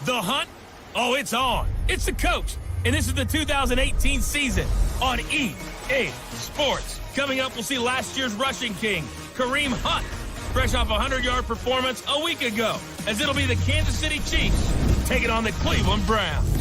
The hunt? Oh, it's on. It's the coach. And this is the 2018 season on EA Sports. Coming up, we'll see last year's rushing king, Kareem Hunt, fresh off a 100-yard performance a week ago, as it'll be the Kansas City Chiefs taking on the Cleveland Browns.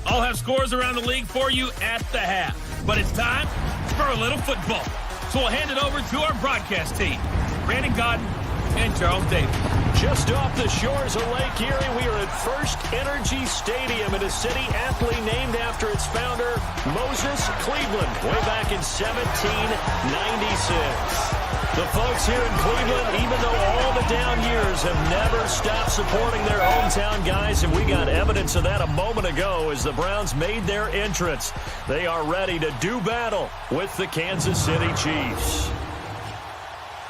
I'll have scores around the league for you at the half. But it's time for a little football. So we'll hand it over to our broadcast team, Brandon Godden and Charles Davis. Just off the shores of Lake Erie, we are at First Energy Stadium in a city aptly named after its founder, Vs.Cleveland, way back in 1796. The folks here in Cleveland, even though all the down years, have never stopped supporting their hometown guys, and we got evidence of that a moment ago as the Browns made their entrance. They are ready to do battle with the Kansas City Chiefs.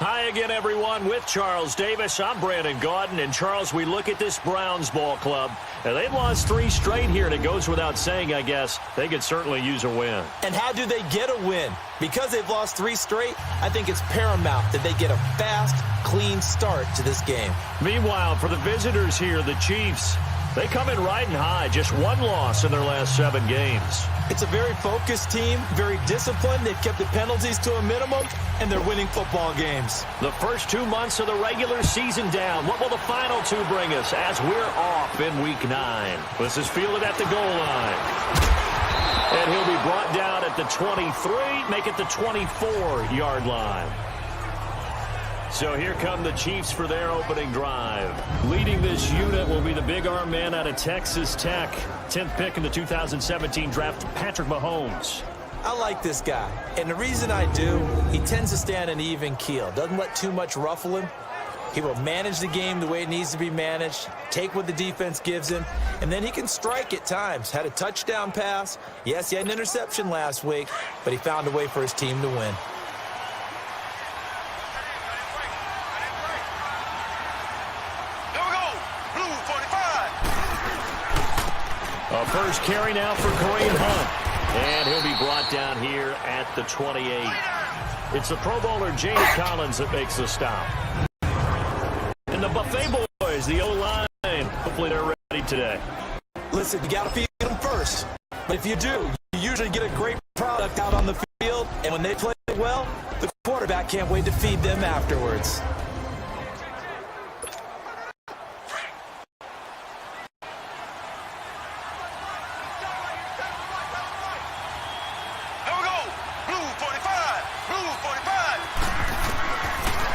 Hi again, everyone, with Charles Davis. I'm Brandon Gaudin. And, Charles, we look at this Browns ball club, and they've lost 3 straight here, and it goes without saying, I guess, they could certainly use a win. And how do they get a win? Because they've lost 3 straight, I think it's paramount that they get a fast, clean start to this game. Meanwhile, for the visitors here, the Chiefs, they come in riding high, just 1 loss in their last 7 games. It's a very focused team, very disciplined. They've kept the penalties to a minimum, and they're winning football games. The first 2 months of the regular season down. What will the final 2 bring us as we're off in Week 9? This is fielded at the goal line. And he'll be brought down at the 23, make it the 24-yard line. So here come the Chiefs for their opening drive. Leading this unit will be the big arm man out of Texas Tech. 10th pick in the 2017 draft, Patrick Mahomes. I like this guy, and the reason I do, he tends to stay on an even keel. Doesn't let too much ruffle him. He will manage the game the way it needs to be managed, take what the defense gives him, and then he can strike at times. Had a touchdown pass. Yes, he had an interception last week, but he found a way for his team to win. A first carry now for Kareem Hunt. And he'll be brought down here at the 28. It's the Pro Bowler Jamie Collins that makes the stop. And the Buffet Boys, the O-line, hopefully they're ready today. Listen, you got to feed them first. But if you do, you usually get a great product out on the field. And when they play well, the quarterback can't wait to feed them afterwards.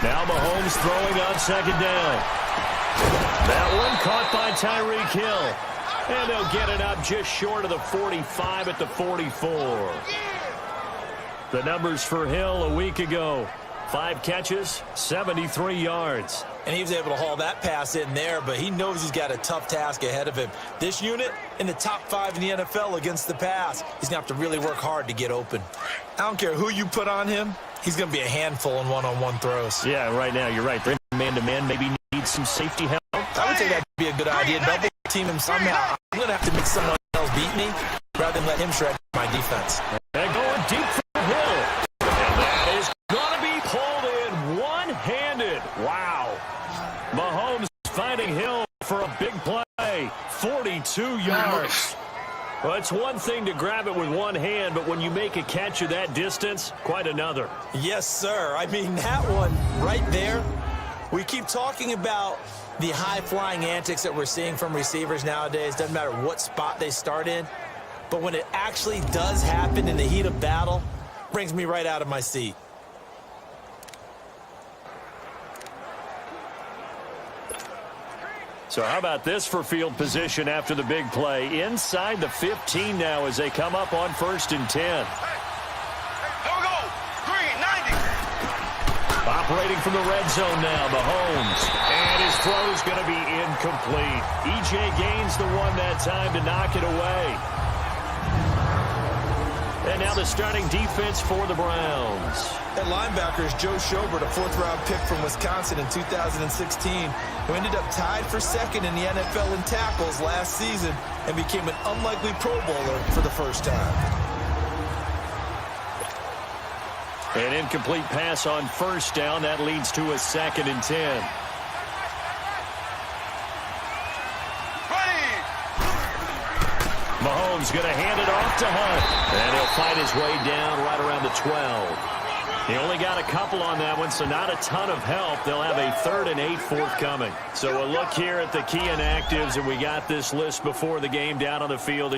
Now Mahomes throwing on second down. That one caught by Tyreek Hill. And they'll get it up just short of the 45 at the 44. The numbers for Hill a week ago. 5 catches, 73 yards. And he was able to haul that pass in there, but he knows he's got a tough task ahead of him. This unit in the top 5 in the NFL against the pass. He's going to have to really work hard to get open. I don't care who you put on him. He's going to be a handful in one-on-one throws. Yeah, right now, you're right. They're man-to-man, maybe needs some safety help. I would say that would be a good idea. Double team him somehow. I'm going to have to make someone else beat me rather than let him shred my defense. And going deep for Hill. And that is going to be pulled in one-handed. Wow. Mahomes finding Hill for a big play. 42 yards. Well, it's one thing to grab it with one hand, but when you make a catch of that distance, quite another. Yes, sir. I mean, that one right there, we keep talking about the high-flying antics that we're seeing from receivers nowadays. Doesn't matter what spot they start in. But when it actually does happen in the heat of battle, it brings me right out of my seat. So how about this for field position after the big play? Inside the 15 now as they come up on 1st and 10. Here we go. Green, 90. Operating from the red zone now, Mahomes. And his throw's going to be incomplete. E.J. Gaines the one that time to knock it away. And now the starting defense for the Browns. That linebacker is Joe Schobert, a 4th-round pick from Wisconsin in 2016, who ended up tied for 2nd in the NFL in tackles last season and became an unlikely Pro Bowler for the first time. An incomplete pass on 1st down. That leads to a 2nd and 10. Mahomes going to hand it off to Hunt. And he'll fight his way down right around the 12. He only got a couple on that one, so not a ton of help. They'll have a 3rd and 8 forthcoming. So a look here at the key inactives, and we got this list before the game down on the field.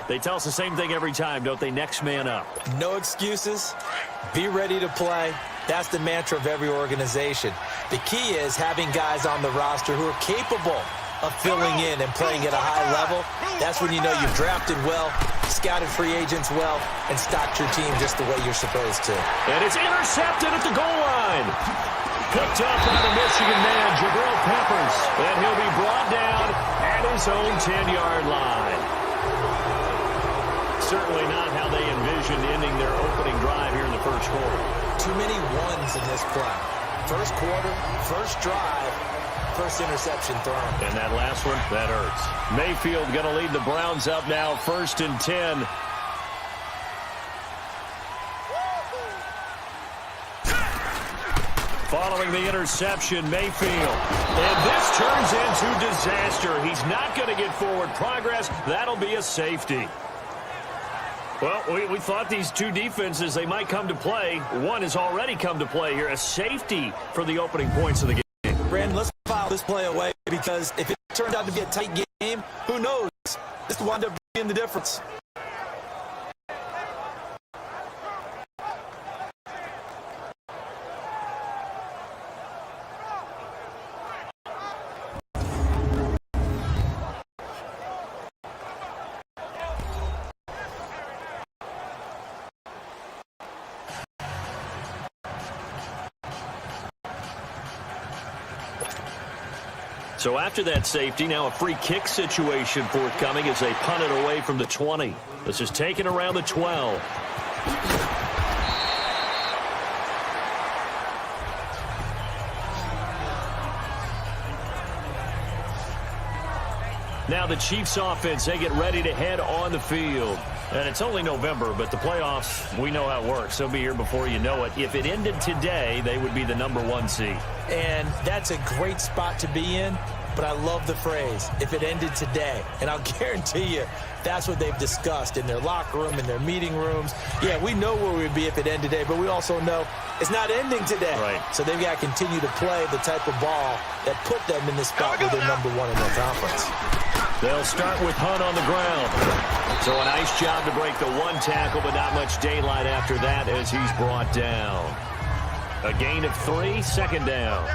They tell us the same thing every time, don't they? Next man up. No excuses. Be ready to play. That's the mantra of every organization. The key is having guys on the roster who are capable of filling in and playing at a high level. That's when you know you've drafted well, scouted free agents well, and stocked your team just the way you're supposed to. And it's intercepted at the goal line. Picked up by the Michigan man, Jabril Peppers. And he'll be brought down at his own 10-yard line. Certainly not how they envisioned ending their opening drive here in the first quarter. Too many ones in this play. First quarter, first drive, first interception thrown. And that last one, that hurts. Mayfield going to lead the Browns up now, 1st and 10. Following the interception, Mayfield. And this turns into disaster. He's not going to get forward progress. That'll be a safety. Well, we thought these two defenses, they might come to play. One has already come to play here. A safety for the opening points of the game. Brandon, let's file this play away because if it turned out to be a tight game, who knows? This will wind up being the difference. So after that safety, now a free kick situation forthcoming as they punt it away from the 20. This is taken around the 12. Now the Chiefs offense, they get ready to head on the field. And it's only November, but the playoffs, we know how it works. They'll be here before you know it. If it ended today, they would be the #1 seed. And that's a great spot to be in, but I love the phrase, if it ended today. And I'll guarantee you, that's what they've discussed in their locker room, in their meeting rooms. Yeah, we know where we'd be if it ended today, but we also know it's not ending today. Right. So they've got to continue to play the type of ball that put them in the spot where they're #1 in their conference. They'll start with Hunt on the ground. So a nice job to break the one tackle, but not much daylight after that as he's brought down. A gain of 3, 2nd down.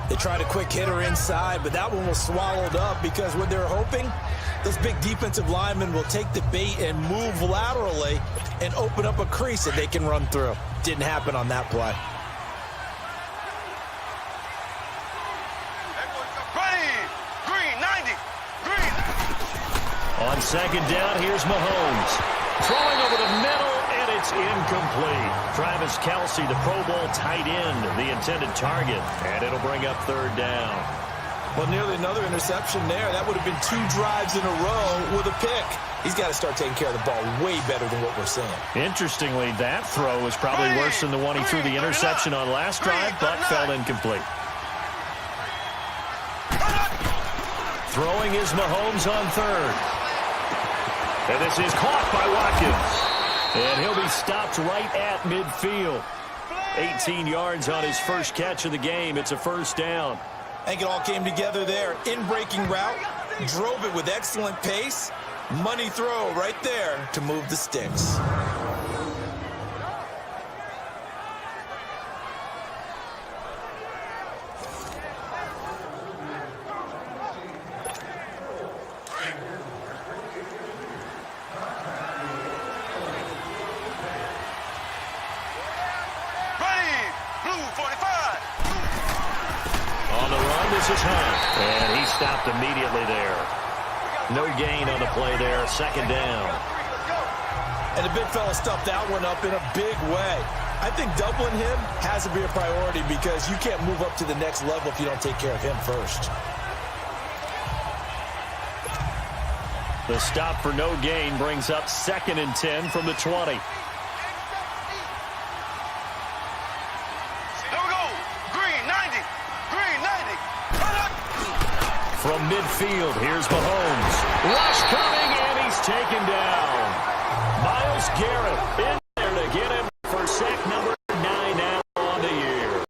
They tried a quick hitter inside, but that one was swallowed up because what they're hoping, this big defensive lineman will take the bait and move laterally and open up a crease that they can run through. Didn't happen on that play. On 2nd down, here's Mahomes. Throwing over the middle, and it's incomplete. Travis Kelce, the Pro Bowl tight end, the intended target. And it'll bring up 3rd down. Well, nearly another interception there. That would have been 2 drives in a row with a pick. He's got to start taking care of the ball way better than what we're seeing. Interestingly, that throw was probably worse than the one he threw the interception on last drive, but fell incomplete. Throwing is Mahomes on 3rd. And this is caught by Watkins. And he'll be stopped right at midfield. 18 yards on his first catch of the game. It's a 1st down. I think it all came together there. In-breaking route, drove it with excellent pace. Money throw right there to move the sticks. And he stopped immediately there. No gain on the play there. 2nd down. And the big fella stuffed that one up in a big way. I think doubling him has to be a priority because you can't move up to the next level if you don't take care of him first. The stop for no gain brings up 2nd and 10 from the 20. From midfield, here's Mahomes. Rush coming, and he he's taken down. Myles Garrett in there to get him for sack number 9 now on the year.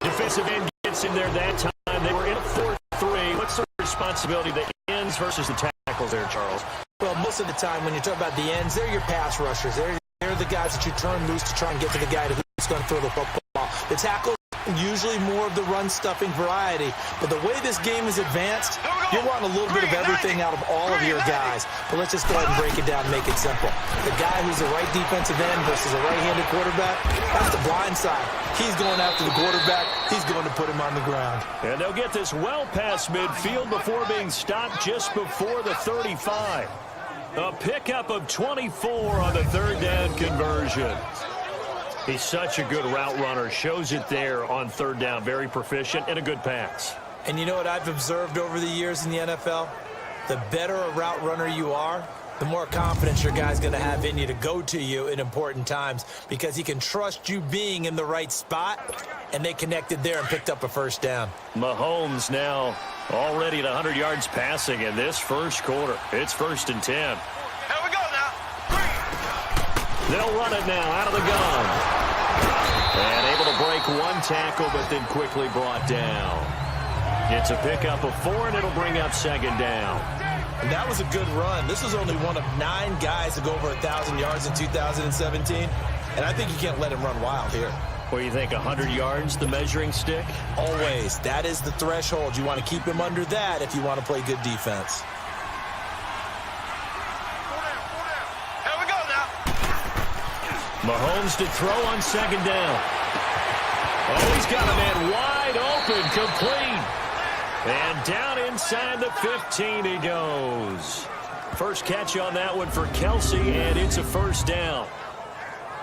Defensive end gets in there that time. They were in a 4-3. What's the responsibility of the ends versus the tackles there, Charles? Well, most of the time when you talk about the ends, they're your pass rushers. They're the guys that you turn loose to try and get to the guy who's going to throw the football. The tackles, usually more of the run-stuffing variety. But the way this game is advanced, you're wanting a little bit of everything out of all of your guys. But let's just go ahead and break it down and make it simple. The guy who's the right defensive end versus a right-handed quarterback, that's the blind side. He's going after the quarterback. He's going to put him on the ground. And they'll get this well past midfield before being stopped just before the 35. A pickup of 24 on the third down conversion. He's such a good route runner. Shows it there on third down. Very proficient and a good pass. And you know what I've observed over the years in the NFL? The better a route runner you are, the more confidence your guy's going to have in you to go to you in important times because he can trust you being in the right spot, and they connected there and picked up a first down. Mahomes now already at 100 yards passing in this first quarter. It's 1st and 10. Here we go now. They'll run it now out of the gun. And able to break one tackle, but then quickly brought down. It's a pickup of 4, and it'll bring up 2nd down. And that was a good run. This was only one of 9 guys to go over 1,000 yards in 2017. And I think you can't let him run wild here. What do you think, 100 yards, the measuring stick? Always. That is the threshold. You want to keep him under that if you want to play good defense. Here we go now. Mahomes to throw on 2nd down. Oh, he's got a man wide open, complete. And down inside the 15 he goes. First catch on that one for Kelsey, and it's a first down.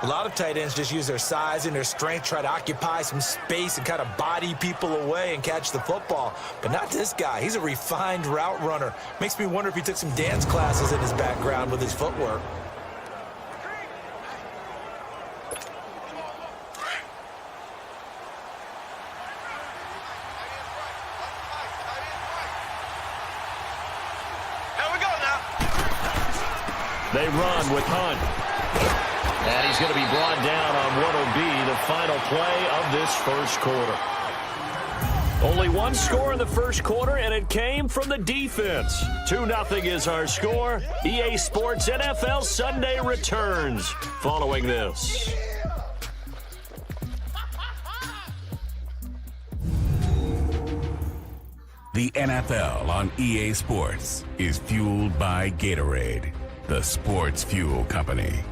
A lot of tight ends just use their size and their strength, try to occupy some space and kind of body people away and catch the football. But not this guy. He's a refined route runner. Makes me wonder if he took some dance classes in his background with his footwork. They run with Hunt. And he's going to be brought down on what will be the final play of this first quarter. Only one score in the first quarter, and it came from the defense. 2-0 is our score. EA Sports NFL Sunday returns following this. The NFL on EA Sports is fueled by Gatorade, the sports fuel company.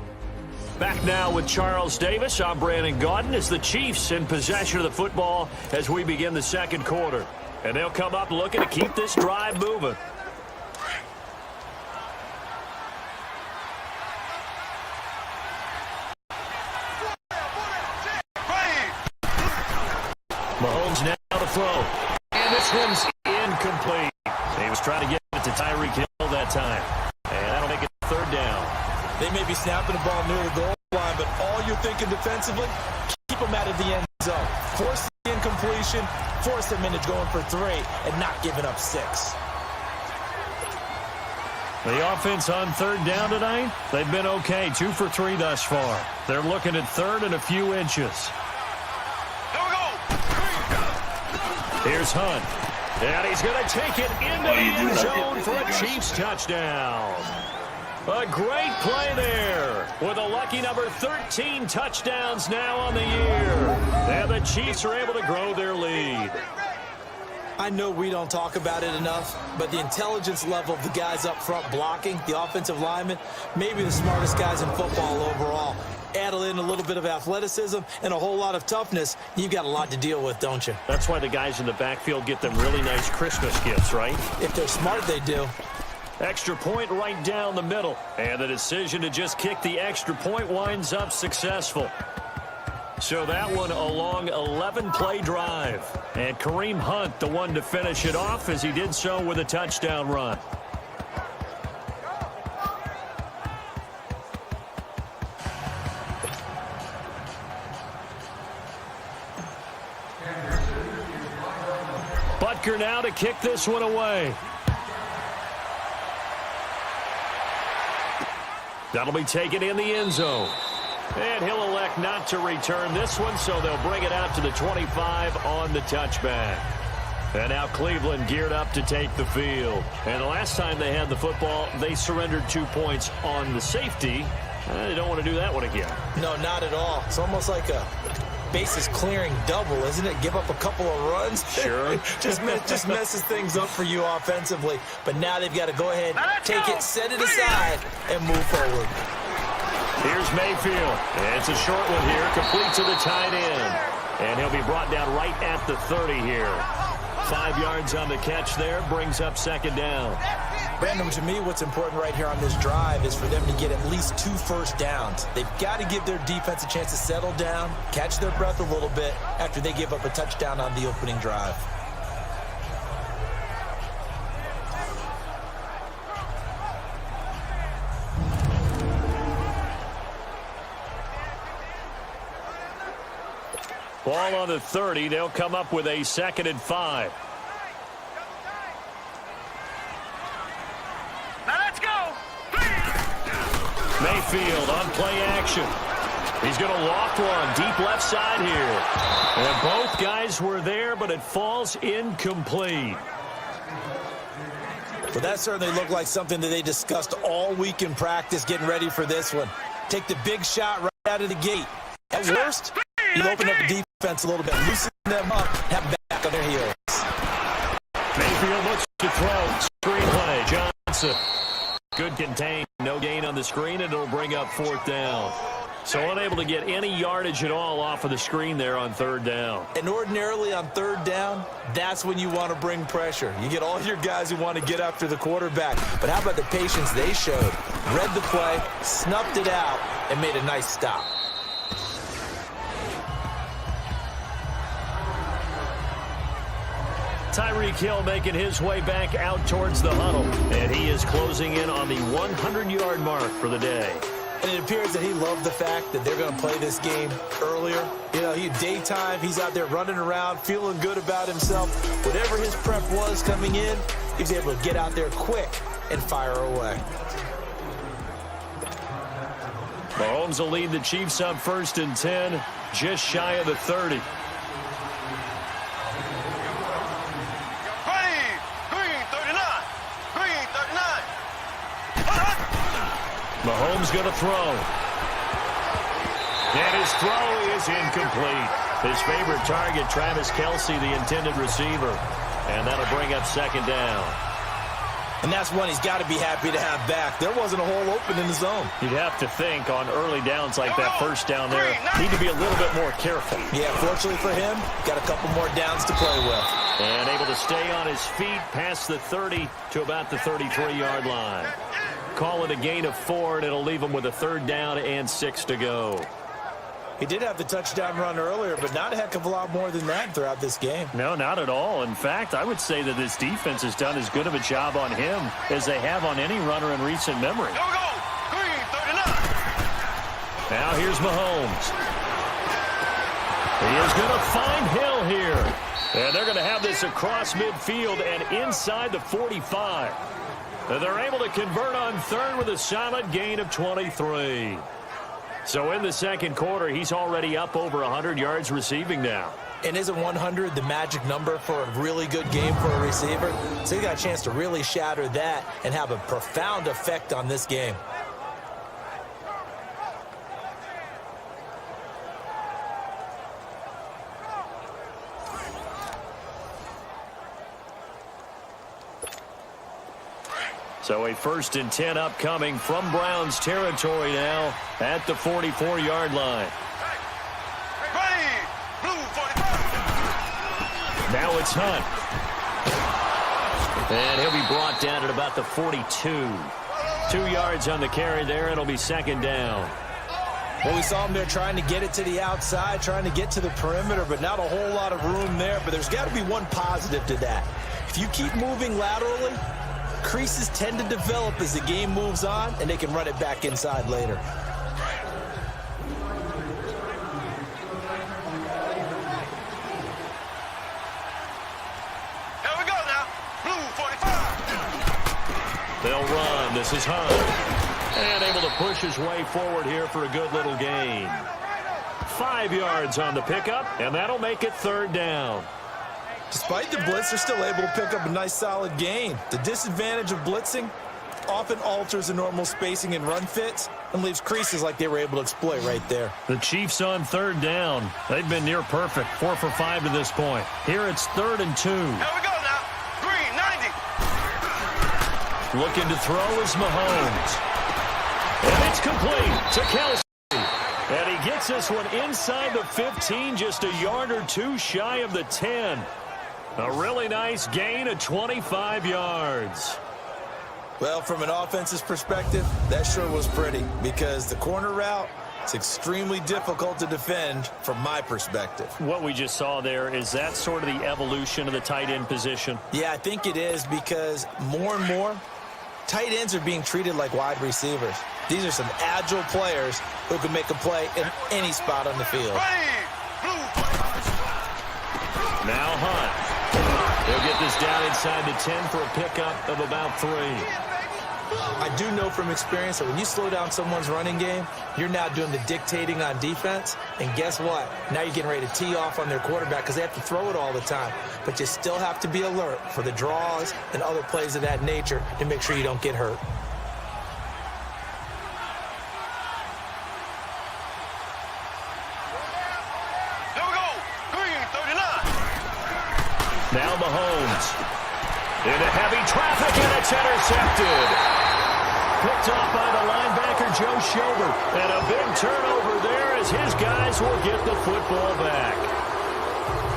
Back now with Charles Davis. I'm Brandon Gaudin as the Chiefs in possession of the football as we begin the second quarter. And they'll come up looking to keep this drive moving. Mahomes now to throw. And this one's incomplete. He was trying to get it to Tyreek Hill that time. And that'll make it third down. They may be snapping the ball near the goal line, but all you're thinking defensively, keep them out of the end zone. Force the incompletion, force them into going for 3, and not giving up 6. The offense on third down tonight, they've been okay. 2 for 3 thus far. They're looking at third and a few inches. Here we go. Here's Hunt. And he's going to take it into the end zone for a Chiefs touchdown. A great play there with a lucky number 13 touchdowns now on the year. And the Chiefs are able to grow their lead. I know we don't talk about it enough, but the intelligence level of the guys up front blocking, the offensive linemen, maybe the smartest guys in football overall. Add in a little bit of athleticism and a whole lot of toughness, you've got a lot to deal with, don't you? That's why the guys in the backfield get them really nice Christmas gifts, right? If they're smart, they do. Extra point right down the middle. And the decision to just kick the extra point winds up successful. So that one a long 11-play drive. And Kareem Hunt, the one to finish it off as he did so with a touchdown run. Butker now to kick this one away. That'll be taken in the end zone. And he'll elect not to return this one, so they'll bring it out to the 25 on the touchback. And now Cleveland geared up to take the field. And the last time they had the football, they surrendered 2 points on the safety. They don't want to do that one again. No, not at all. It's almost like a bases clearing double, isn't it? Give up a couple of runs. Sure. just messes things up for you offensively. But now they've got to go ahead, take it, set it aside, and move forward. Here's Mayfield. It's a short one here, complete to the tight end. And he'll be brought down right at the 30 here. 5 yards on the catch there, brings up second down. Brandon, to me, what's important right here on this drive is for them to get at least 2 first downs. They've got to give their defense a chance to settle down, catch their breath a little bit after they give up a touchdown on the opening drive. Ball on the 30. They'll come up with a 2nd and 5. Now let's go. Mayfield on play action. He's going to loft one deep left side here. And both guys were there, but it falls incomplete. Well, that certainly looked like something that they discussed all week in practice getting ready for this one. Take the big shot right out of the gate. At worst, you open up the defense a little bit, loosen them up, have them back on their heels. Mayfield looks to throw. Screenplay. Johnson. Good contain. No gain on the screen, and it'll bring up 4th down. So unable to get any yardage at all off of the screen there on 3rd down. And ordinarily on 3rd down, that's when you want to bring pressure. You get all your guys who want to get after the quarterback. But how about the patience they showed? Read the play, snuffed it out, and made a nice stop. Tyreek Hill making his way back out towards the huddle. And he is closing in on the 100-yard mark for the day. And it appears that he loved the fact that they're going to play this game earlier. You know, daytime, he's out there running around, feeling good about himself. Whatever his prep was coming in, he was able to get out there quick and fire away. Mahomes will lead the Chiefs up 1st and 10, just shy of the 30. Mahomes going to throw. And his throw is incomplete. His favorite target, Travis Kelce, the intended receiver. And that'll bring up 2nd down. And that's one he's got to be happy to have back. There wasn't a hole open in the zone. You'd have to think on early downs like that 1st down there, need to be a little bit more careful. Yeah, fortunately for him, got a couple more downs to play with. And able to stay on his feet past the 30 to about the 33-yard line. Call it a gain of 4, and it'll leave him with a 3rd down and 6 to go. He did have the touchdown run earlier, but not a heck of a lot more than that throughout this game. No, not at all. In fact, I would say that this defense has done as good of a job on him as they have on any runner in recent memory. Here we go. Green, 39. Now here's Mahomes. He is going to find Hill here. And they're going to have this across midfield and inside the 45. And they're able to convert on 3rd with a solid gain of 23. So in the 2nd quarter, he's already up over 100 yards receiving now. And isn't 100 the magic number for a really good game for a receiver? So he got a chance to really shatter that and have a profound effect on this game. So a 1st and 10 upcoming from Browns territory now at the 44-yard line. Ready. Blue 45. Now it's Hunt. And he'll be brought down at about the 42. 2 yards on the carry there. It'll be 2nd down. Well, we saw him there trying to get it to the outside, trying to get to the perimeter, but not a whole lot of room there. But there's got to be one positive to that. If you keep moving laterally, creases tend to develop as the game moves on, and they can run it back inside later. Here we go now. Blue 45. They'll run. This is Hunt. And able to push his way forward here for a good little gain. 5 yards on the pickup, and that'll make it 3rd down. Despite the blitz, they're still able to pick up a nice solid gain. The disadvantage of blitzing often alters the normal spacing and run fits and leaves creases like they were able to exploit right there. The Chiefs on 3rd down. They've been near perfect, 4 for 5 to this point. Here it's 3rd and 2. Here we go now. Green, 90. Looking to throw is Mahomes. And it's complete to Kelsey. And he gets this one inside the 15, just a yard or 2 shy of the 10. A really nice gain of 25 yards. Well, from an offense's perspective, that sure was pretty because the corner route is extremely difficult to defend from my perspective. What we just saw there, is that sort of the evolution of the tight end position? Yeah, I think it is because more and more, tight ends are being treated like wide receivers. These are some agile players who can make a play in any spot on the field. Now Hunt. They'll get this down inside the 10 for a pickup of about 3. I do know from experience that when you slow down someone's running game, you're now doing the dictating on defense. And guess what? Now you're getting ready to tee off on their quarterback because they have to throw it all the time. But you still have to be alert for the draws and other plays of that nature to make sure you don't get hurt. Now Mahomes. Into heavy traffic, and it's intercepted. Picked off by the linebacker, Joe Schobert. And a big turnover there as his guys will get the football back.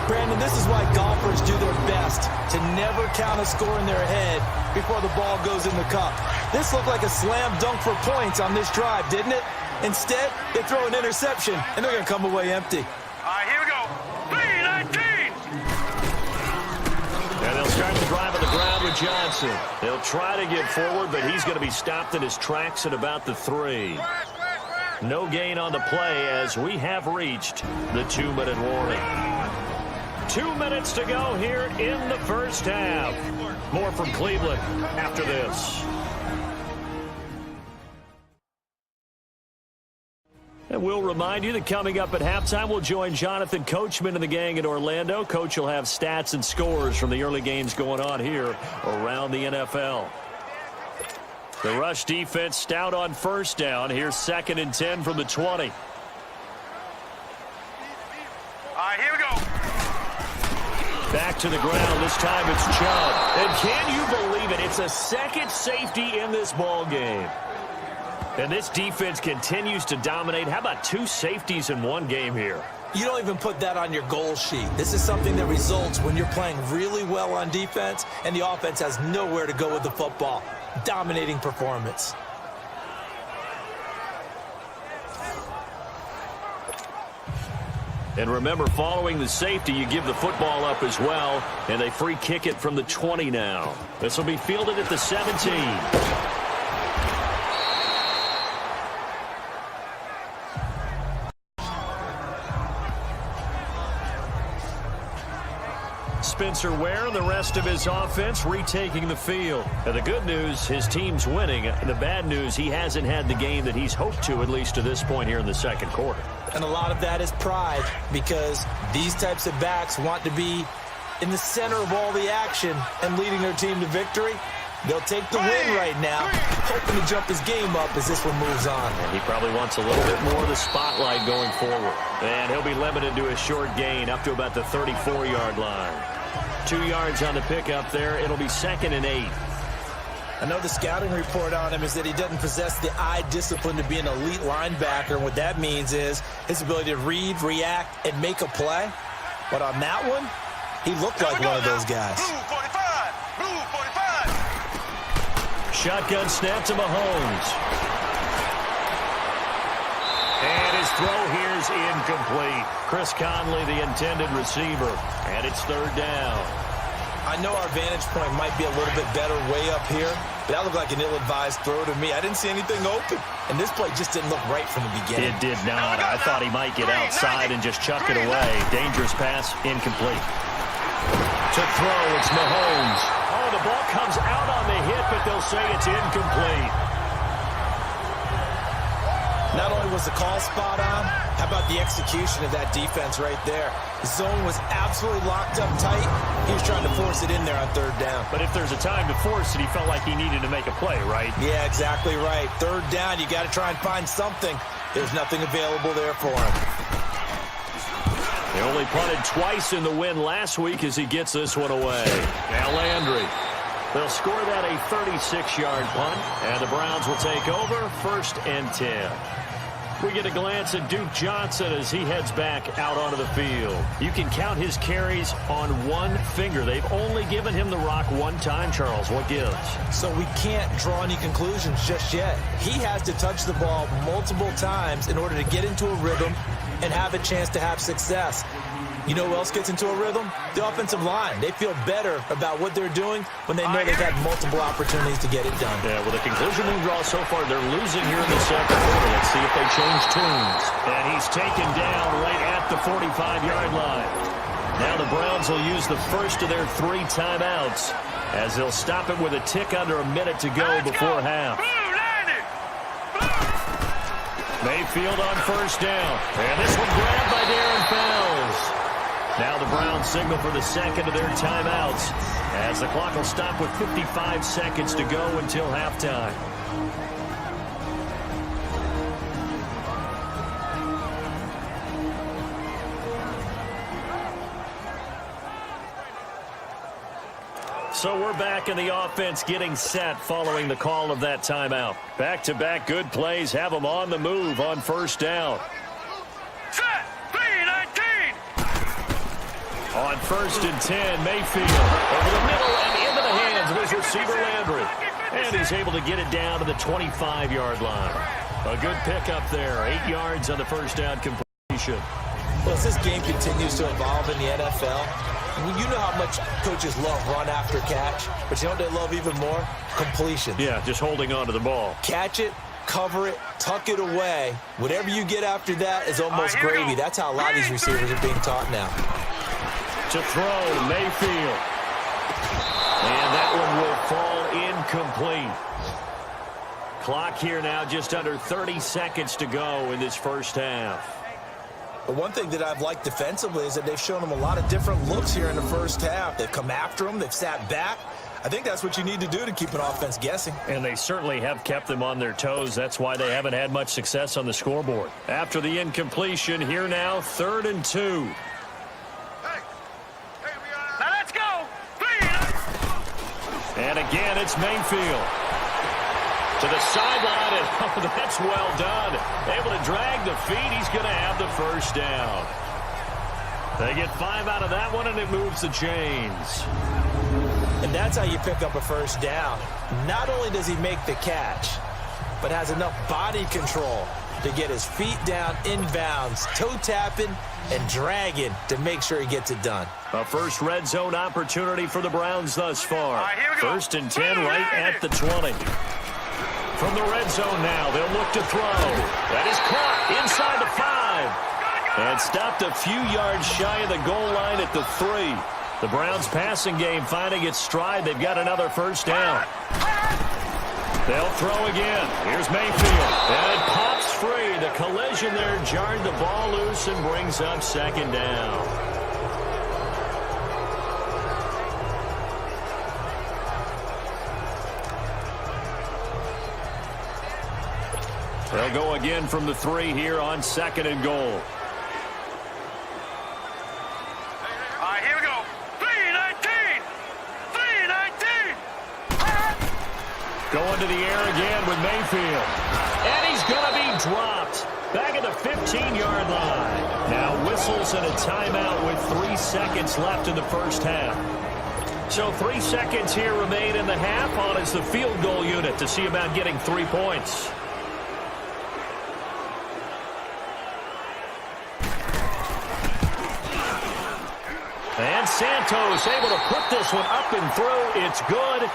Brandon, this is why golfers do their best to never count a score in their head before the ball goes in the cup. This looked like a slam dunk for points on this drive, didn't it? Instead, they throw an interception, and they're going to come away empty. All right, here we go. 3-19. And they'll start the drive on the ground with Johnson. They'll try to get forward, but he's going to be stopped in his tracks at about the 3. No gain on the play as we have reached the 2-minute warning. 2 minutes to go here in the first half. More from Cleveland after this. And we'll remind you that coming up at halftime, we'll join Jonathan Coachman and the gang in Orlando. Coach will have stats and scores from the early games going on here around the NFL. The rush defense stout on 1st down. Here's 2nd and 10 from the 20. All right, here we go. Back to the ground. This time it's Chubb. And can you believe it? It's a second safety in this ball game. And this defense continues to dominate. How about 2 safeties in one game here? You don't even put that on your goal sheet. This is something that results when you're playing really well on defense and the offense has nowhere to go with the football. Dominating performance. And remember, following the safety, you give the football up as well, and they free kick it from the 20 now. This will be fielded at the 17. Spencer Ware and the rest of his offense retaking the field. And the good news, his team's winning. The bad news, he hasn't had the game that he's hoped to, at least to this point here in the 2nd quarter. And a lot of that is pride because these types of backs want to be in the center of all the action and leading their team to victory. They'll take the win right now, hoping to jump his game up as this one moves on. And he probably wants a little bit more of the spotlight going forward. And he'll be limited to a short gain up to about the 34-yard line. 2 yards on the pickup there. It'll be 2nd and 8. I know the scouting report on him is that he doesn't possess the eye discipline to be an elite linebacker. And what that means is his ability to read, react, and make a play. But on that one, he looked like one of those guys. Blue 45. Blue 45. Shotgun snap to Mahomes. And his throw here is incomplete. Chris Conley, the intended receiver. And it's 3rd down. I know our vantage point might be a little bit better way up here, but that looked like an ill-advised throw to me. I didn't see anything open, and this play just didn't look right from the beginning. It did not. I thought he might get outside and just chuck it away. Dangerous pass, incomplete. To throw, it's Mahomes. Oh, the ball comes out on the hit, but they'll say it's incomplete. Not only was the call spot on, how about the execution of that defense right there? The zone was absolutely locked up tight. He was trying to force it in there on third down. But if there's a time to force it, he felt like he needed to make a play, right? Yeah, exactly right. Third down, you got to try and find something. There's nothing available there for him. They only punted twice in the win last week as he gets this one away. Now Landry. They'll score that a 36-yard punt, and the Browns will take over 1st and 10. We get a glance at Duke Johnson as he heads back out onto the field. You can count his carries on one finger. They've only given him the rock one time, Charles. What gives? So we can't draw any conclusions just yet. He has to touch the ball multiple times in order to get into a rhythm and have a chance to have success. You know who else gets into a rhythm? The offensive line. They feel better about what they're doing when they know they've had multiple opportunities to get it done. Yeah, with the conclusion we draw so far, they're losing here in the second quarter. Let's see if they change tunes. And he's taken down right at the 45-yard line. Now the Browns will use the first of their 3 timeouts as they'll stop it with a tick under a minute to go before half. Mayfield on first down. And this one grabbed by Darren Fells. Now the Browns signal for the second of their timeouts as the clock will stop with 55 seconds to go until halftime. So we're back in the offense getting set following the call of that timeout. Back-to-back good plays have them on the move on first down. Set. 3-19. On 1st and 10, Mayfield over the middle and into the hands of his receiver Landry. And he's able to get it down to the 25-yard line. A good pickup there. 8 yards on the first down completion. Well, as this game continues to evolve in the NFL, you know how much coaches love run after catch, but you know what they love even more? Completion. Yeah, just holding on to the ball. Catch it, cover it, tuck it away. Whatever you get after that is almost gravy. That's how a lot of these receivers are being taught now. To throw, Mayfield. And that one will fall incomplete. Clock here now just under 30 seconds to go in this first half. But one thing that I've liked defensively is that they've shown them a lot of different looks here in the first half. They've come after them. They've sat back. I think that's what you need to do to keep an offense guessing. And they certainly have kept them on their toes. That's why they haven't had much success on the scoreboard. After the incompletion, here now, 3rd and 2. Now let's go. 3. And again, it's Mayfield. To the sideline, and oh, that's well done. Able to drag the feet. He's going to have the first down. They get 5 out of that one, and it moves the chains. And that's how you pick up a first down. Not only does he make the catch, but has enough body control to get his feet down inbounds, toe tapping and dragging to make sure he gets it done. A first red zone opportunity for the Browns thus far. All right, here we go. 1st and 10 right at the 20. From the red zone now, they'll look to throw. That is caught inside the 5. And stopped a few yards shy of the goal line at the 3. The Browns passing game finding its stride. They've got another first down. They'll throw again. Here's Mayfield. And it pops free. The collision there jarred the ball loose and brings up 2nd down. They'll go again from the 3 here on 2nd and goal. All right, here we go. 3-19. 3-19. Going to the air again with Mayfield. And he's going to be dropped. Back at the 15-yard line. Now whistles and a timeout with 3 seconds left in the first half. So 3 seconds here remain in the half on as the field goal unit to see about getting 3 points. And Santos able to put this one up and through. It's good.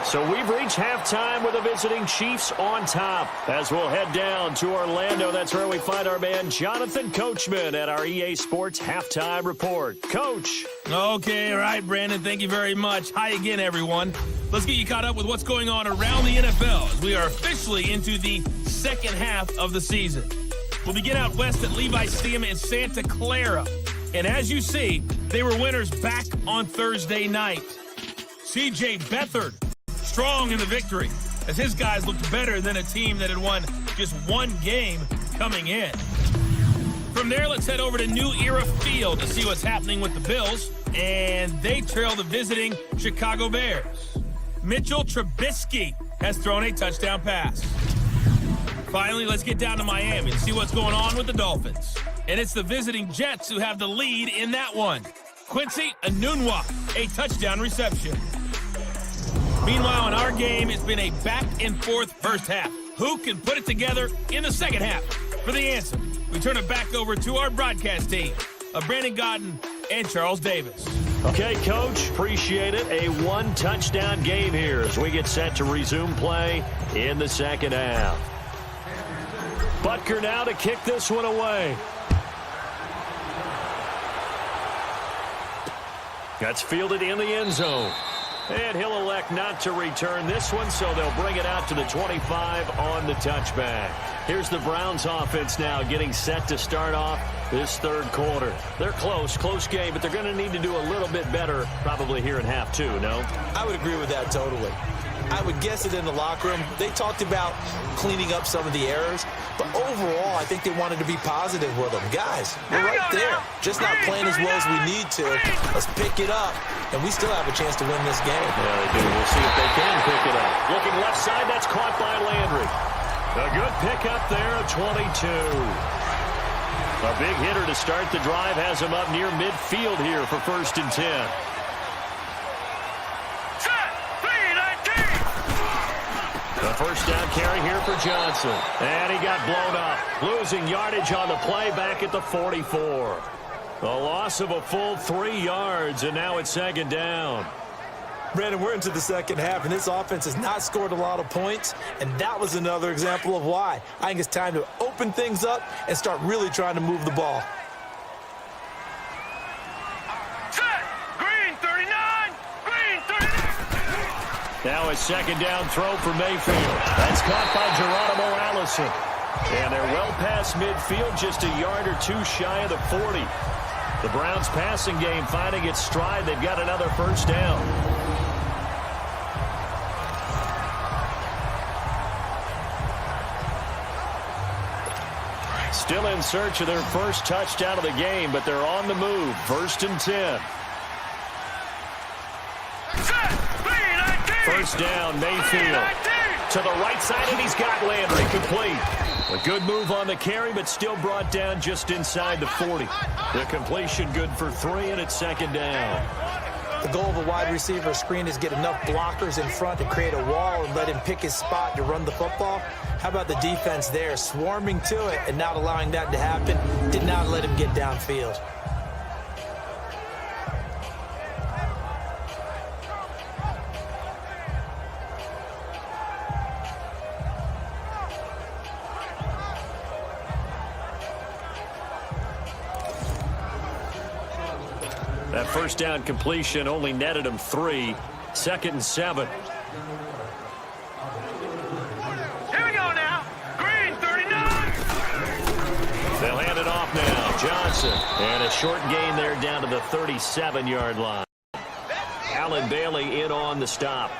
So we've reached halftime with the visiting Chiefs on top. As we'll head down to Orlando, that's where we find our man Jonathan Coachman at our EA Sports Halftime Report. Coach. Okay, all right, Brandon, thank you very much. Hi again, everyone. Let's get you caught up with what's going on around the NFL as we are officially into the second half of the season. We'll begin out west at Levi's Stadium in Santa Clara. And as you see, they were winners back on Thursday night. C.J. Beathard, strong in the victory, as his guys looked better than a team that had won just one game coming in. From there, let's head over to New Era Field to see what's happening with the Bills, and they trail the visiting Chicago Bears. Mitchell Trubisky has thrown a touchdown pass. Finally, let's get down to Miami to see what's going on with the Dolphins. And it's the visiting Jets who have the lead in that one. Quincy Enunwa, a touchdown reception. Meanwhile, in our game, it's been a back-and-forth first half. Who can put it together in the second half? For the answer, we turn it back over to our broadcast team of Brandon Godden and Charles Davis. Okay, Coach, appreciate it. A one-touchdown game here as we get set to resume play in the second half. Butker now to kick this one away. That's fielded in the end zone. And he'll elect not to return this one, so they'll bring it out to the 25 on the touchback. Here's the Browns offense now getting set to start off this third quarter. They're close game, but they're going to need to do a little bit better probably here in half two, no? I would agree with that totally. I would guess it in the locker room. They talked about cleaning up some of the errors, but overall, I think they wanted to be positive with them. Guys, we're right there. Just not playing as well as we need to. Let's pick it up, and we still have a chance to win this game. Yeah, they do. We'll see if they can pick it up. Looking left side, that's caught by Landry. A good pickup there, a 22. A big hitter to start the drive has him up near midfield here for 1st and 10. The first down carry here for Johnson. And he got blown up. Losing yardage on the play back at the 44. A loss of a full 3 yards, and now it's second down. Brandon, we're into the second half, and this offense has not scored a lot of points, and that was another example of why. I think it's time to open things up and start really trying to move the ball. Now a second down throw for Mayfield. That's caught by Geronimo Allison. And they're well past midfield, just a yard or two shy of the 40. The Browns passing game finding its stride. They've got another first down. Still in search of their first touchdown of the game, but they're on the move. 1st and 10. First down, Mayfield. To the right side, and he's got Landry complete. A good move on the carry, but still brought down just inside the 40. The completion good for 3, and it's second down. The goal of a wide receiver screen is get enough blockers in front to create a wall and let him pick his spot to run the football. How about the defense there, swarming to it and not allowing that to happen? Did not let him get downfield. That first down completion only netted him 3. 2nd and 7. Here we go now. Green 39. They'll hand it off now. Johnson. And a short gain there down to the 37-yard line. Allen Bailey in on the stop.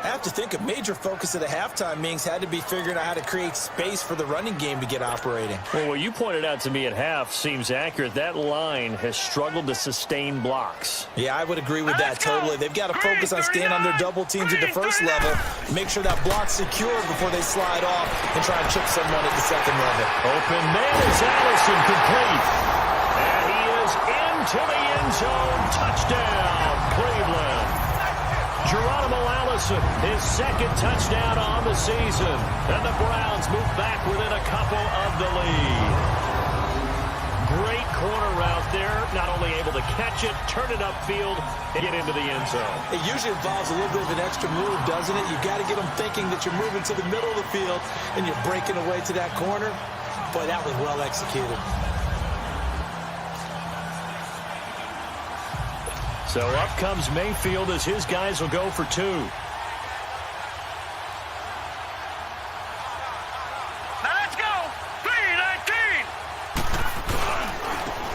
I have to think a major focus of the halftime meetings had to be figuring out how to create space for the running game to get operating. Well, what you pointed out to me at half seems accurate. That line has struggled to sustain blocks. Yeah, I would agree with that totally. They've got to focus on staying on their double teams at the first level, make sure that block's secure before they slide off and try and chip someone at the second level. Open man is Allison, complete. And he is into the end zone. Touchdown, Cleveland. Geronimo Allison, his second touchdown on the season. And the Browns move back within a couple of the lead. Great corner route there. Not only able to catch it, turn it upfield, and get into the end zone. It usually involves a little bit of an extra move, doesn't it? You've got to get them thinking that you're moving to the middle of the field and you're breaking away to that corner. Boy, that was well executed. So up comes Mayfield as his guys will go for 2.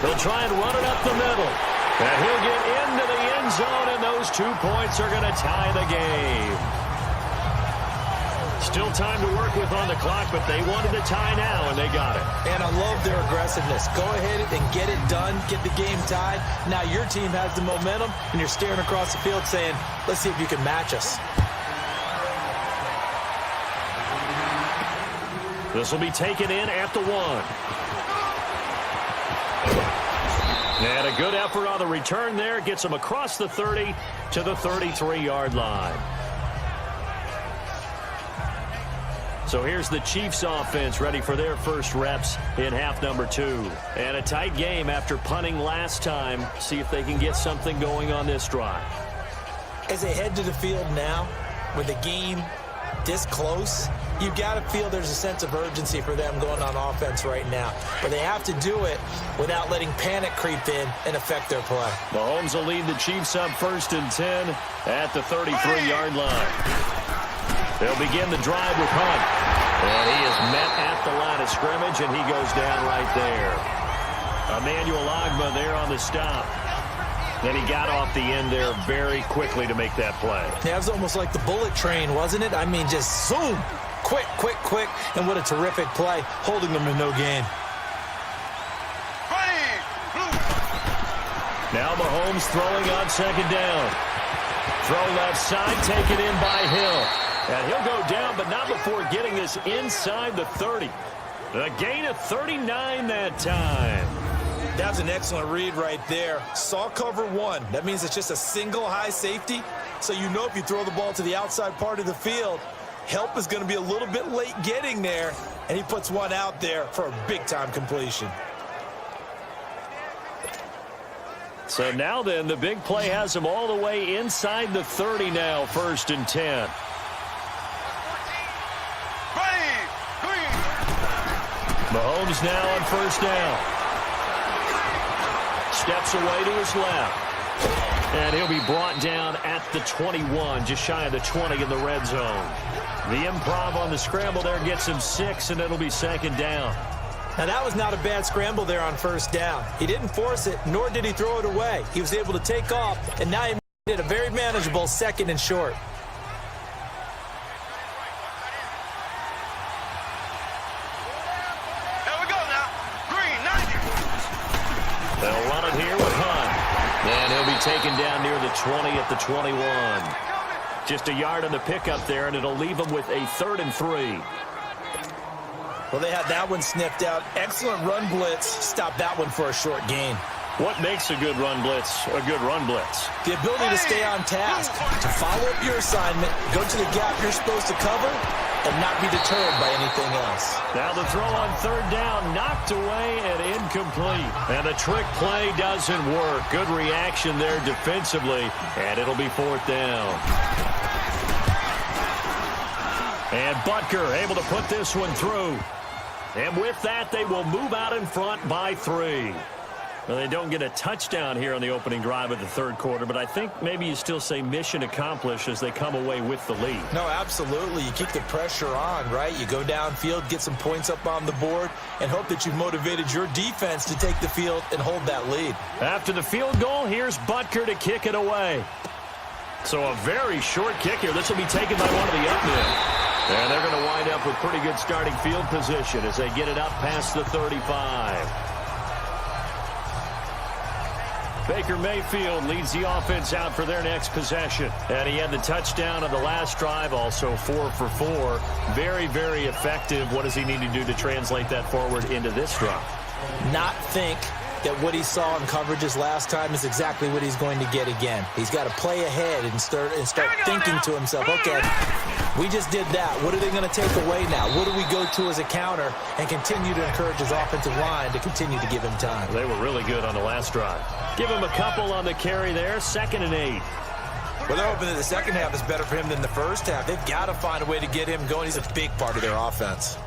They'll try and run it up the middle. And he'll get into the end zone, and those 2 points are going to tie the game. Still time to work with on the clock, but they wanted the tie now, and they got it. And I love their aggressiveness. Go ahead and get it done, get the game tied. Now your team has the momentum, and you're staring across the field saying, let's see if you can match us. This will be taken in at the 1. And a good effort on the return there. Gets them across the 30 to the 33-yard line. So here's the Chiefs offense ready for their first reps in half number 2. And a tight game after punting last time. See if they can get something going on this drive. As they head to the field now, with the game this close, you've got to feel there's a sense of urgency for them going on offense right now. But they have to do it without letting panic creep in and affect their play. Mahomes will lead the Chiefs up 1st and 10 at the 33-yard line. They'll begin the drive with Hunt. And he is met at the line of scrimmage, and he goes down right there. Emmanuel Ogbah there on the stop. And he got off the end there very quickly to make that play. Yeah, it was almost like the bullet train, wasn't it? I mean, just zoom. Quick, quick, quick. And what a terrific play, holding them to no gain. Now Mahomes throwing on 2nd down. Throw left side, taken in by Hill. And he'll go down, but not before getting this inside the 30. A gain of 39 that time. That was an excellent read right there. Saw cover 1. That means it's just a single high safety. So you know if you throw the ball to the outside part of the field, help is going to be a little bit late getting there. And he puts one out there for a big-time completion. So now then, the big play has him all the way inside the 30 now, 1st and 10. Mahomes now on 1st down. Steps away to his left. And he'll be brought down at the 21, just shy of the 20 in the red zone. The improv on the scramble there gets him 6, and it'll be 2nd down. Now, that was not a bad scramble there on 1st down. He didn't force it, nor did he throw it away. He was able to take off, and now he made it a very manageable 2nd and short. They'll run it here with Hunt. And he'll be taken down near the 20 at the 21. Just a yard on the pickup there, and it'll leave them with a 3rd and 3. Well, they had that one sniffed out. Excellent run blitz. Stop that one for a short gain. What makes a good run blitz a good run blitz? The ability to stay on task, to follow up your assignment, go to the gap you're supposed to cover, and not be deterred by anything else. Now the throw on 3rd down, knocked away and incomplete. And the trick play doesn't work. Good reaction there defensively, and it'll be 4th down. And Butker able to put this one through. And with that, they will move out in front by 3. Well, they don't get a touchdown here on the opening drive of the 3rd quarter, but I think maybe you still say mission accomplished as they come away with the lead. No, absolutely. You keep the pressure on, right? You go downfield, get some points up on the board, and hope that you've motivated your defense to take the field and hold that lead. After the field goal, here's Butker to kick it away. So a very short kick here. This will be taken by one of the up men. And they're going to wind up with pretty good starting field position as they get it up past the 35. Baker Mayfield leads the offense out for their next possession. And he had the touchdown on the last drive, also 4 for 4. Very, very effective. What does he need to do to translate that forward into this drive? Not think that what he saw in coverages last time is exactly what he's going to get again. He's got to play ahead and start thinking to himself, okay, we just did that. What are they going to take away now? What do we go to as a counter? And continue to encourage his offensive line to continue to give him time. They were really good on the last drive. Give him a couple on the carry there. 2nd and 8. Well, they're hoping that the second half is better for him than the first half. They've got to find a way to get him going. He's a big part of their offense.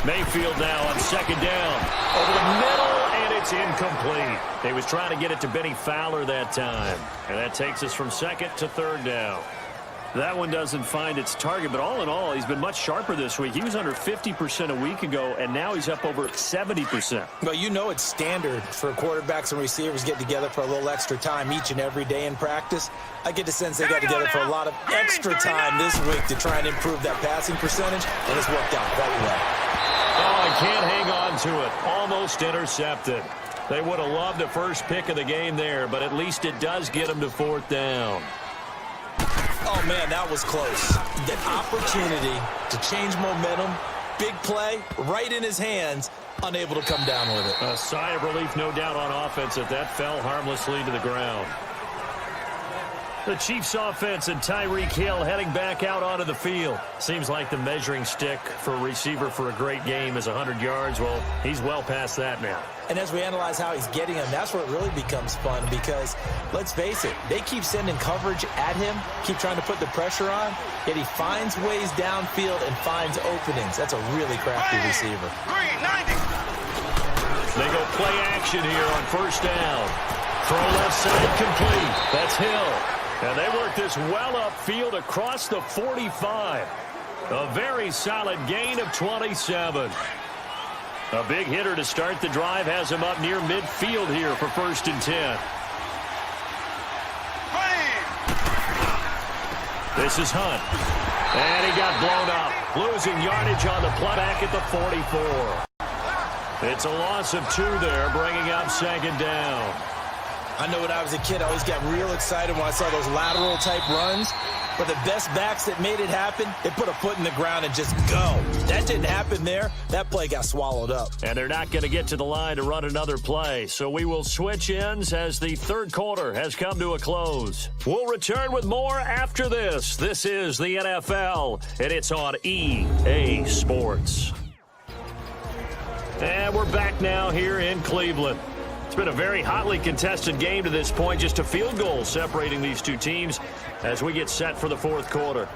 Mayfield now on 2nd down. Over the middle, and it's incomplete. He was trying to get it to Benny Fowler that time. And that takes us from 2nd to 3rd down. That one doesn't find its target, but all in all, he's been much sharper this week. He was under 50% a week ago, and now he's up over 70%. Well, you know it's standard for quarterbacks and receivers get together for a little extra time each and every day in practice. I get the sense they got together for a lot of extra time this week to try and improve that passing percentage, and it's worked out quite well. Oh, I can't hang on to it. Almost intercepted. They would have loved the first pick of the game there, but at least it does get them to 4th down. Oh, man, that was close. The opportunity to change momentum, big play, right in his hands, unable to come down with it. A sigh of relief, no doubt, on offense that fell harmlessly to the ground. The Chiefs offense and Tyreek Hill heading back out onto the field. Seems like the measuring stick for a receiver for a great game is 100 yards. Well, he's well past that now. And as we analyze how he's getting them, that's where it really becomes fun because, let's face it, they keep sending coverage at him, keep trying to put the pressure on, yet he finds ways downfield and finds openings. That's a really crafty receiver. Green, 90. They go play action here on 1st down. Throw left side complete. That's Hill. And they work this well upfield across the 45. A very solid gain of 27. A big hitter to start the drive has him up near midfield here for 1st and 10. This is Hunt. And he got blown up. Losing yardage on the play back at the 44. It's a loss of 2 there, bringing up 2nd down. I know when I was a kid, I always got real excited when I saw those lateral-type runs. But the best backs that made it happen, they put a foot in the ground and just go. That didn't happen there. That play got swallowed up. And they're not going to get to the line to run another play. So we will switch ends as the 3rd quarter has come to a close. We'll return with more after this. This is the NFL, and it's on EA Sports. And we're back now here in Cleveland. It's been a very hotly contested game to this point. Just a field goal separating these two teams as we get set for the 4th quarter.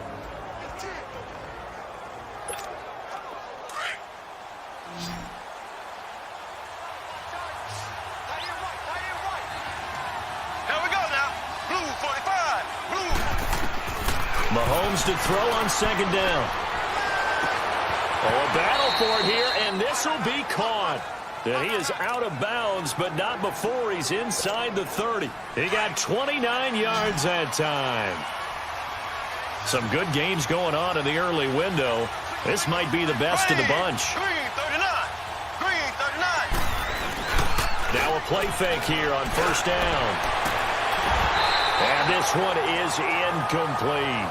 Here we go now. Blue, 45. Blue. Mahomes to throw on 2nd down. Oh, a battle for it here, and this will be caught. And he is out of bounds, but not before he's inside the 30. He got 29 yards that time. Some good games going on in the early window. This might be the best of the bunch. Green, 39. Green, 39. Now a play fake here on 1st down. And this one is incomplete.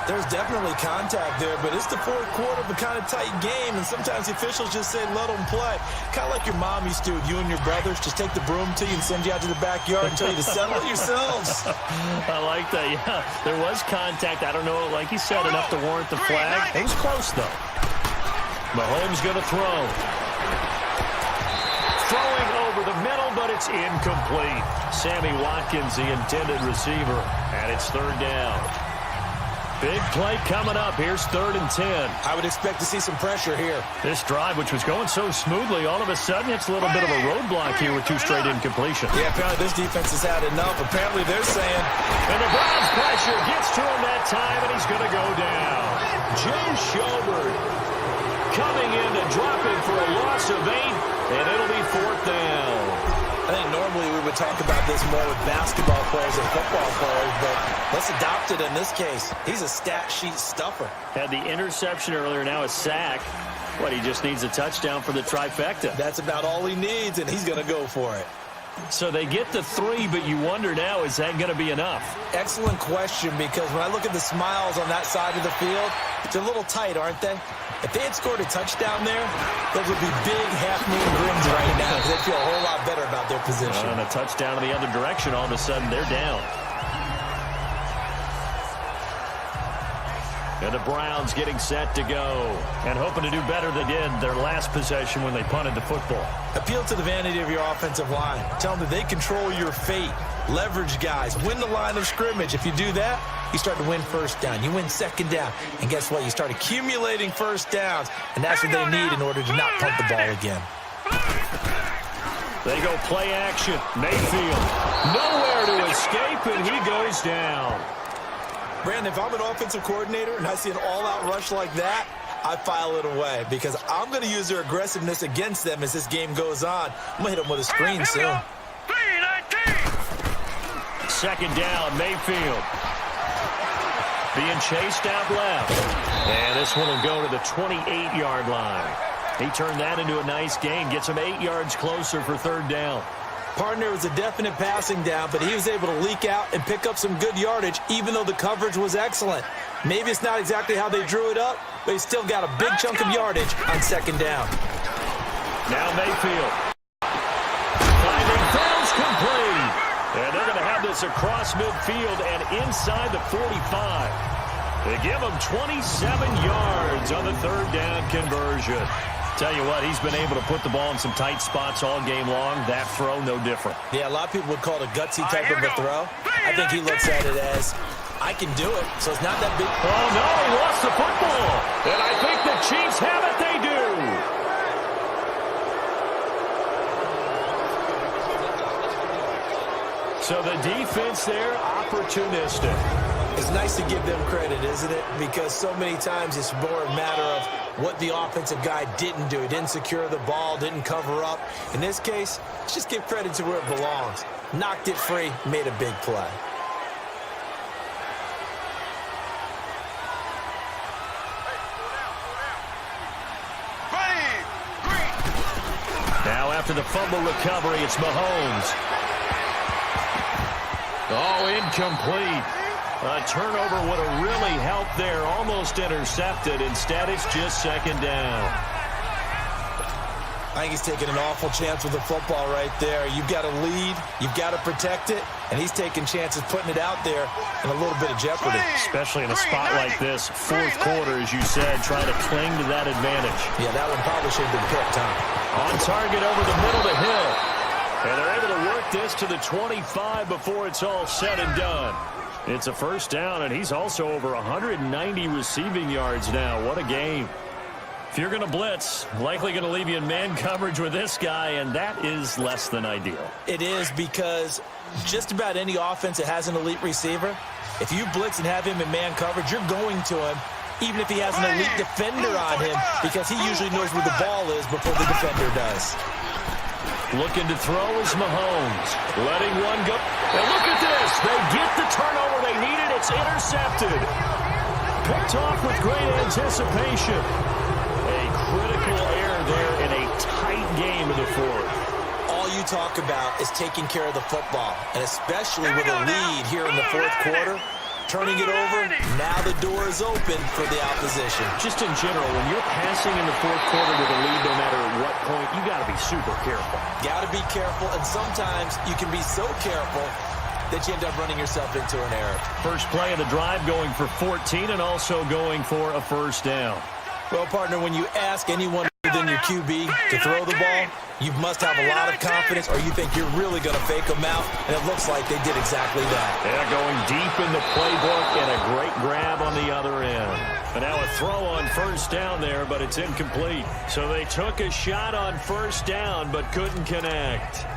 There's definitely contact there, but it's the 4th quarter of a kind of tight game, and sometimes the officials just say, let them play. Kind of like your mom used to, you and your brothers, just take the broom to you and send you out to the backyard and tell you to settle it yourselves. I like that, yeah. There was contact. I don't know, like you said, enough to warrant the flag. It was close, though. Mahomes going to throw. Throwing over the middle, but it's incomplete. Sammy Watkins, the intended receiver, and it's 3rd down. Big play coming up. Here's 3rd and 10. I would expect to see some pressure here. This drive, which was going so smoothly, all of a sudden it's a little bit of a roadblock here with 2 straight incompletions. Yeah, apparently this defense has had enough. Apparently they're saying. And the Browns pressure gets to him that time, and he's going to go down. Joe Schobert coming in to drop it for a loss of 8, and it'll be 4th down. I think normally we would talk about this more with basketball players and football players, but let's adopt it in this case. He's a stat sheet stuffer. Had the interception earlier, now a sack. What, he just needs a touchdown for the trifecta. That's about all he needs, and he's going to go for it. So they get the 3, but you wonder now, is that going to be enough? Excellent question, because when I look at the smiles on that side of the field, they're a little tight, aren't they? If they had scored a touchdown there, those would be big half-moon grins right now because they feel a whole lot better about their position. And a touchdown in the other direction, all of a sudden they're down. And the Browns getting set to go and hoping to do better than they did their last possession when they punted the football. Appeal to the vanity of your offensive line. Tell them that they control your fate. Leverage guys. Win the line of scrimmage. If you do that, you start to win 1st down. You win 2nd down. And guess what? You start accumulating 1st downs. And that's what they need in order to not punt the ball again. They go play action. Mayfield. Nowhere to escape, and he goes down. Brandon, if I'm an offensive coordinator and I see an all-out rush like that, I file it away because I'm going to use their aggressiveness against them as this game goes on. I'm going to hit them with a screen soon. 3-19. Second down, Mayfield. Being chased out left. And this one will go to the 28-yard line. He turned that into a nice gain. Gets him 8 yards closer for third down. Partner was a definite passing down, but he was able to leak out and pick up some good yardage, even though the coverage was excellent. Maybe it's not exactly how they drew it up, but he still got a big chunk of yardage on second down. Now Mayfield. Finding throws complete. And they're going to have this across midfield and inside the 45. They give him 27 yards on the third down conversion. Tell you what, he's been able to put the ball in some tight spots all game long. That throw, no different. Yeah, a lot of people would call it a gutsy type of a throw. I think he looks at it as, I can do it, so it's not that big. Oh, no, he lost the football. And I think the Chiefs have it. They do. So the defense there, opportunistic. It's nice to give them credit, isn't it? Because so many times it's more a matter of what the offensive guy didn't do. He didn't secure the ball, didn't cover up. In this case, let's just give credit to where it belongs. Knocked it free, made a big play. Now after the fumble recovery, it's Mahomes. Oh, incomplete. A turnover would have really helped there. Almost intercepted. Instead, it's just second down. I think he's taking an awful chance with the football right there. You've got to lead. You've got to protect it. And he's taking chances putting it out there in a little bit of jeopardy. Especially in a spot like this. Fourth quarter, as you said, trying to cling to that advantage. Yeah, that one probably should have been picked, huh? On target over the middle to Hill. And they're able to work this to the 25 before it's all said and done. It's a first down, and he's also over 190 receiving yards now. What a game. If you're going to blitz, likely going to leave you in man coverage with this guy, and that is less than ideal. It is because just about any offense that has an elite receiver, if you blitz and have him in man coverage, you're going to him, even if he has an elite defender on him, because he usually knows where the ball is before the defender does. Looking to throw is Mahomes. Letting one go. And look at this. They get the turnover they needed. It's intercepted. Picked off with great anticipation. A critical error there in a tight game in the fourth. All you talk about is taking care of the football, and especially with a lead here in the fourth quarter. Turning it over, now the door is open for the opposition. Just in general, when you're passing in the fourth quarter with a lead, no matter at what point, you got to be super careful. Got to be careful, and sometimes you can be so careful that you end up running yourself into an error. First play of the drive going for 14 and also going for a first down. Well, partner, when you ask anyone within your QB to throw the ball, you must have a lot of confidence, or you think you're really going to fake them out, and it looks like they did exactly that. Yeah, going deep in the playbook and a great grab on the other end. And now a throw on first down there, but it's incomplete. So they took a shot on first down, but couldn't connect. I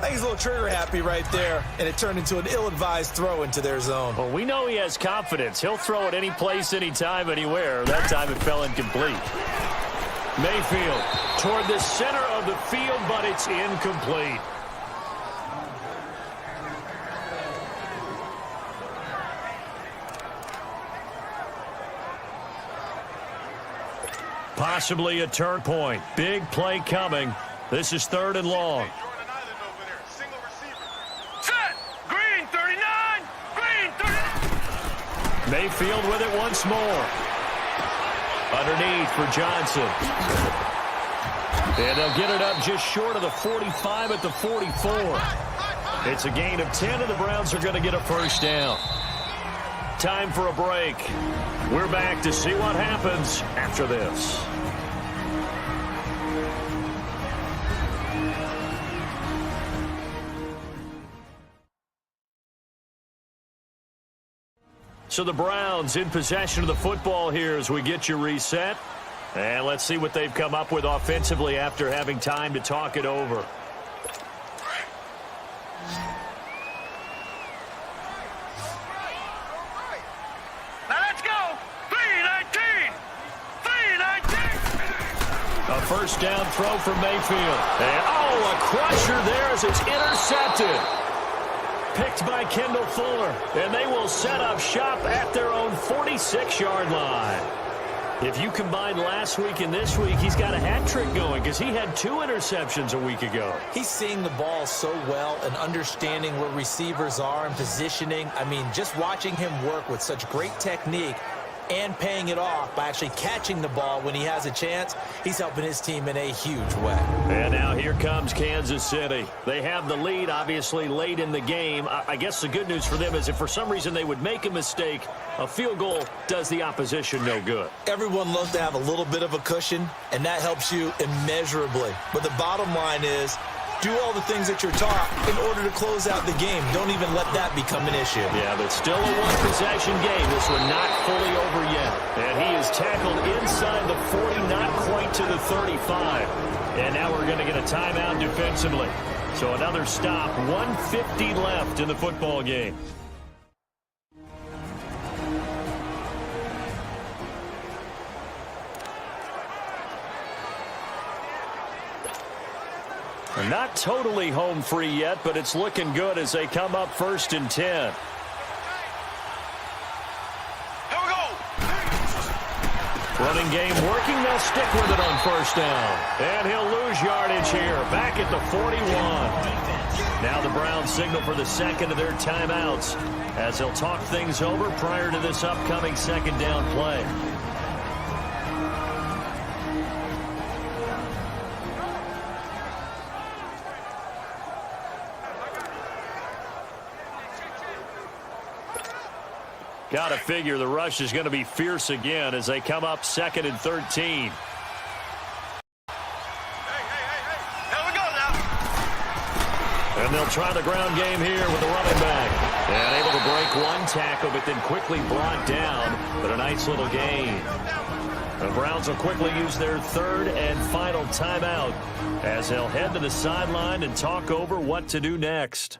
think he's a little trigger happy right there, and it turned into an ill-advised throw into their zone. Well, we know he has confidence. He'll throw it any place, anytime, anywhere. That time it fell incomplete. Mayfield toward the center of the field, but it's incomplete. Possibly a turn point. Big play coming. This is third and long. Set. Green 39. Green 39. Mayfield with it once more. Underneath for Johnson. And they'll get it up just short of the 45 at the 44. It's a gain of 10, and the Browns are going to get a first down. Time for a break. We're back to see what happens after this. So the Browns in possession of the football here as we get you reset. And let's see what they've come up with offensively after having time to talk it over. First down throw for Mayfield. And, a crusher there as it's intercepted. Picked by Kendall Fuller. And they will set up shop at their own 46-yard line. If you combine last week and this week, he's got a hat trick going because he had 2 interceptions a week ago. He's seeing the ball so well and understanding where receivers are and positioning. I mean, just watching him work with such great technique and paying it off by actually catching the ball when he has a chance, he's helping his team in a huge way. And now here comes Kansas City. They have the lead, obviously, late in the game. I guess the good news for them is if for some reason they would make a mistake, a field goal does the opposition no good. Everyone loves to have a little bit of a cushion, and that helps you immeasurably. But the bottom line is, do all the things that you're taught in order to close out the game. Don't even let that become an issue. Yeah, but still a one-possession game. This one not fully over yet. And he is tackled inside the 40, not quite to the 35. And now we're going to get a timeout defensively. So another stop, 1:50 left in the football game. Not totally home free yet, but it's looking good as they come up 1st and 10. Here we go. Running game working. They'll stick with it on 1st down. And he'll lose yardage here. Back at the 41. Now the Browns signal for the second of their timeouts as they'll talk things over prior to this upcoming 2nd down play. Got to figure the rush is going to be fierce again as they come up 2nd and 13. Here we go now. And they'll try the ground game here with the running back. And able to break one tackle, but then quickly brought down. But a nice little gain. The Browns will quickly use their 3rd and final timeout as they'll head to the sideline and talk over what to do next.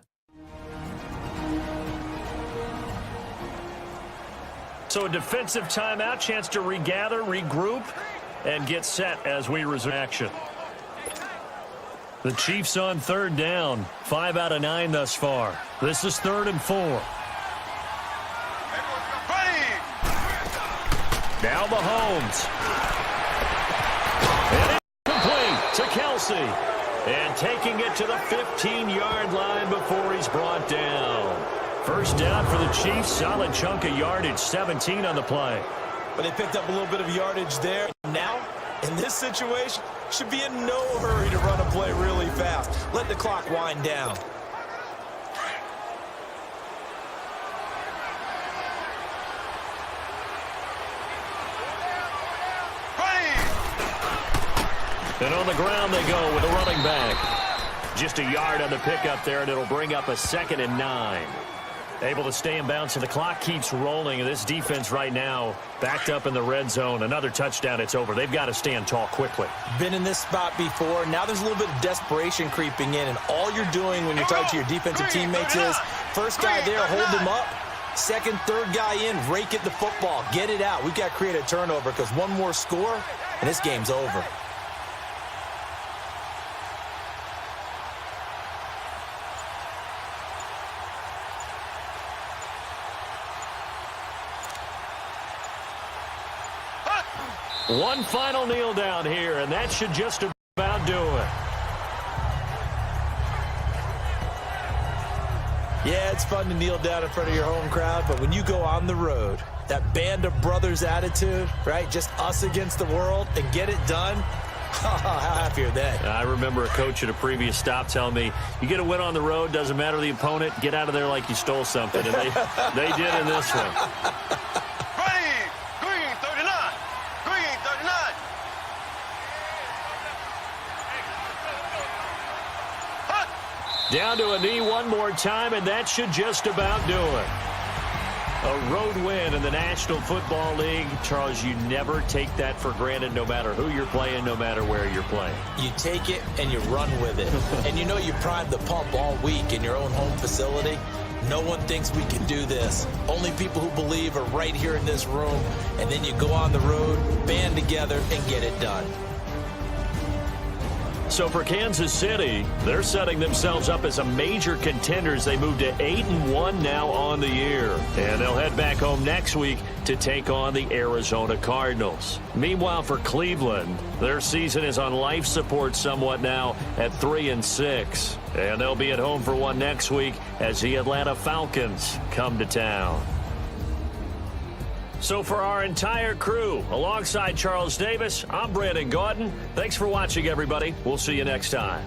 So a defensive timeout, chance to regather, regroup, and get set as we resume action. The Chiefs on 3rd down, 5 out of 9 thus far. This is 3rd and 4. Now Mahomes. And it's complete to Kelsey. And taking it to the 15-yard line before he's brought down. 1st down for the Chiefs. Solid chunk of yardage, 17 on the play. But they picked up a little bit of yardage there. Now, in this situation, should be in no hurry to run a play really fast. Let the clock wind down. And on the ground they go with a running back. Just a yard on the pickup there, and it'll bring up a 2nd and 9. Able to stay in bounds, so the clock keeps rolling. And this defense right now backed up in the red zone. Another touchdown, it's over. They've got to stand tall quickly. Been in this spot before. Now there's a little bit of desperation creeping in. And all you're doing when you're talking to your defensive teammates is, first guy there, hold him up. 2nd, 3rd guy in, rake at the football. Get it out. We've got to create a turnover because one more score, and this game's over. One final kneel down here, and that should just about do it. Yeah, it's fun to kneel down in front of your home crowd, but when you go on the road, that band of brothers attitude, right? Just us against the world and get it done. How happy are they? I remember a coach at a previous stop telling me, you get a win on the road, doesn't matter the opponent, get out of there like you stole something. And they did in this one. Down to a knee one more time, and that should just about do it. A road win in the National Football League. Charles, you never take that for granted no matter who you're playing, no matter where you're playing. You take it and you run with it. And you know you primed the pump all week in your own home facility. No one thinks we can do this. Only people who believe are right here in this room. And then you go on the road, band together, and get it done. So for Kansas City, they're setting themselves up as a major contender as they move to 8-1 now on the year. And they'll head back home next week to take on the Arizona Cardinals. Meanwhile, for Cleveland, their season is on life support somewhat now at 3-6. And they'll be at home for one next week as the Atlanta Falcons come to town. So for our entire crew, alongside Charles Davis, I'm Brandon Gaudin. Thanks for watching, everybody. We'll see you next time.